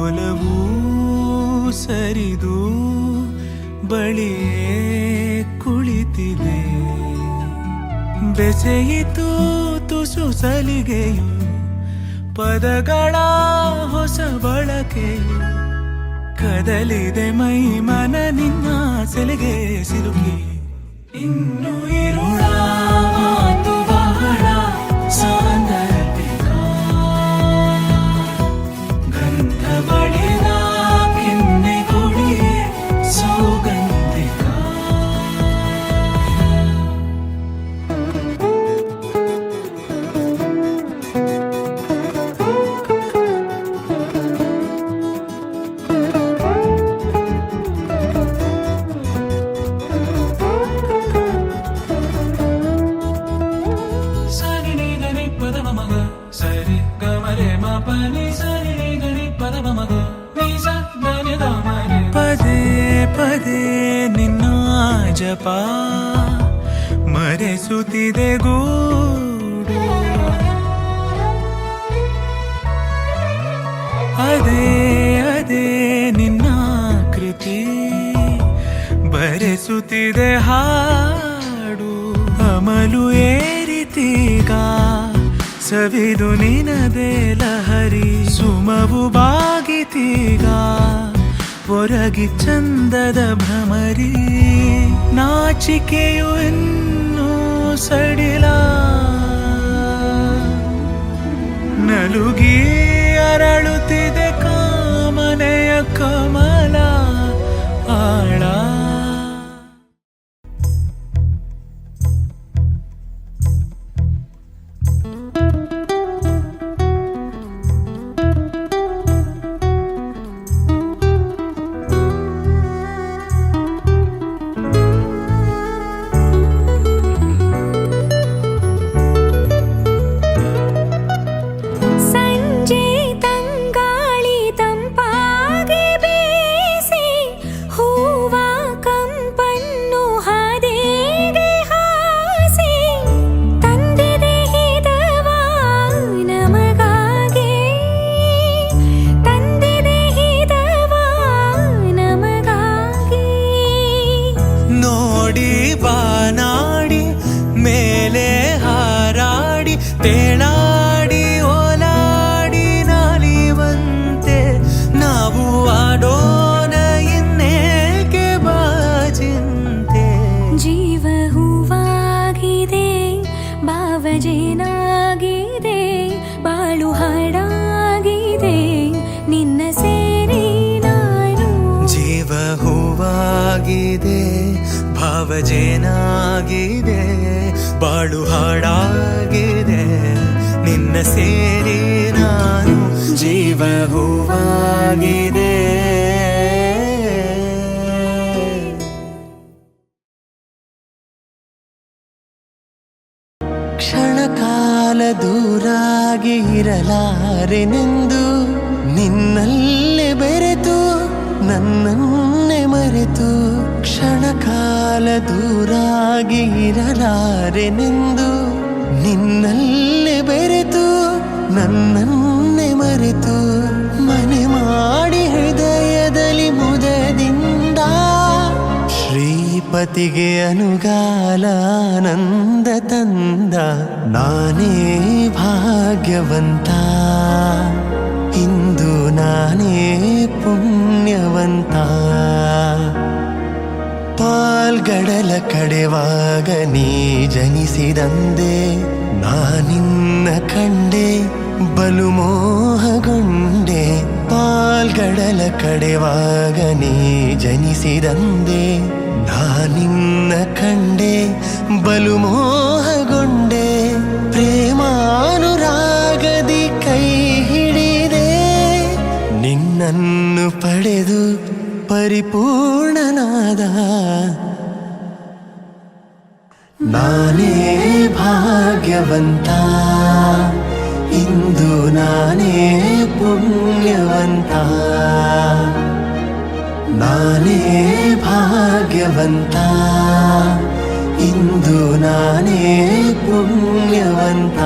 ಒಲವೂ ಸರಿದು ಬಳಿಯೇ ಕುಳಿತಿದೆ. ಬೆಸೆಯಿತು ತುಸು ಸಲಿಗೆಯು ಪದಗಳ ಹೊಸ ಬಳಕೆಯು. ಕದಲಿದೆ ಮೈ ಮನ ನಿನ್ನ ಸೆಲೆಗೆ ಸಿಲುಕಿ. ಇನ್ನು ಇರುಳ ಮಾತು ಬಹಳ ಸಾಂದರ್ಭಿಕ. ಗಂಧ ಬಳಿದ ಕೆನ್ನೆ ಕೊಡಿಯೇ ಸೌಗಂಧಿಕ. ಪದೇ ಪದೇ ನಿನ್ನ ಜಪ ಮರೆಸುತ್ತಿದೆ ಗೂಡು. ಅದೇ ಅದೇ ನಿನ್ನ ಕೃತಿ ಬರೆಸುತ್ತಿದೆ ಹಾಡು. ಅಮಲು ಏರಿತೀಗ ಸವಿದು ನಿನದೇ ಲಹರಿ. ಸುಮವು ಬಾಗಿತೀಗ ಹೊರಗಿ ಚಂದದ ಭ್ರಮರಿ. ನಾಚಿಕೆಯು ಇನ್ನೂ ಸಡಿಲ ನಲುಗಿ ಅರಳುತ್ತಿದೆ ಕಾಮನೆಯ ಕಮಲ ಆಳ. ತೇಳಾಡಿ ಓಲಾಡಿ ನಾಲಿವಂತೆ ನಾವು ಆಡೋಣ ಇನ್ನೇಕೆ ಬಾಜಿಂತೆ. ಜೀವ ಹೂವಾಗಿದೆ ಭಾವಜೇನಾಗಿದೆ ಬಾಳು ಹಾಡಾಗಿದೆ ನಿನ್ನ ಸೇರಿ ನಾನು. ಜೀವ ಹೂವಾಗಿದೆ ಭಾವಜೇನಾಗಿದೆ ಬಾಳು ಹಾಡಾಗಿದೆ ನಿನ್ನ ಸೇರಿ ನಾನು. ಜೀವ ಹೂವಾಗಿದೆ. ಕ್ಷಣಕಾಲ ದೂರಾಗಿ ಇರಲಾರೆನೆಂದು ನಿನ್ನಲ್ಲೇ ಬೆರೆತು ನನ್ನನ್ನೇ ಮರೆತು. ಕ್ಷಣಕಾಲ ದೂರಾಗಿ ಇರಲಾರೆನೆಂದು ನಿನ್ನಲ್ಲೇ ಬೆರೆತು ನನ್ನನ್ನೇ ಮರೆತು. ಮನೆ ಮಾಡಿ ಹೃದಯದಲ್ಲಿ ಮುದದಿಂದ ಶ್ರೀಪತಿಗೆ ಅನುಗಾಲ ಆನಂದ ತಂದ. ನಾನೇ ಭಾಗ್ಯವಂತ ಇಂದು ನಾನೇ ಪುಣ್ಯವಂತ. ಪಾಲ್ಗಡಲ ಕಡೆವಾಗ ನೀ ಜನಿಸಿದಂದೆ ನಾನಿನ್ನ ಕಂಡೆ ಬಲು ಮೋಹಗೊಂಡೆ. ಪಾಲ್ಗಡಲ ಕಡೆವಾಗ ನೀ ಜನಿಸಿದಂದೆ ನಾನಿನ್ನ ಕಂಡೆ ಬಲು ಮೋಹಗೊಂಡೆ. ಪ್ರೇಮಾನುರಾಗದಿ ಕೈ ಹಿಡಿದೆ ನಿನ್ನನ್ನು ಪಡೆದು ಪರಿಪೂರ್ಣನಾದ. ನಾನೇ ಭಾಗ್ಯವಂತ ಇಂದು ನಾನೇ ಪುಣ್ಯವಂತ. ನಾನೇ ಭಾಗ್ಯವಂತ ಇಂದು ನಾನೇ ಪುಣ್ಯವಂತ.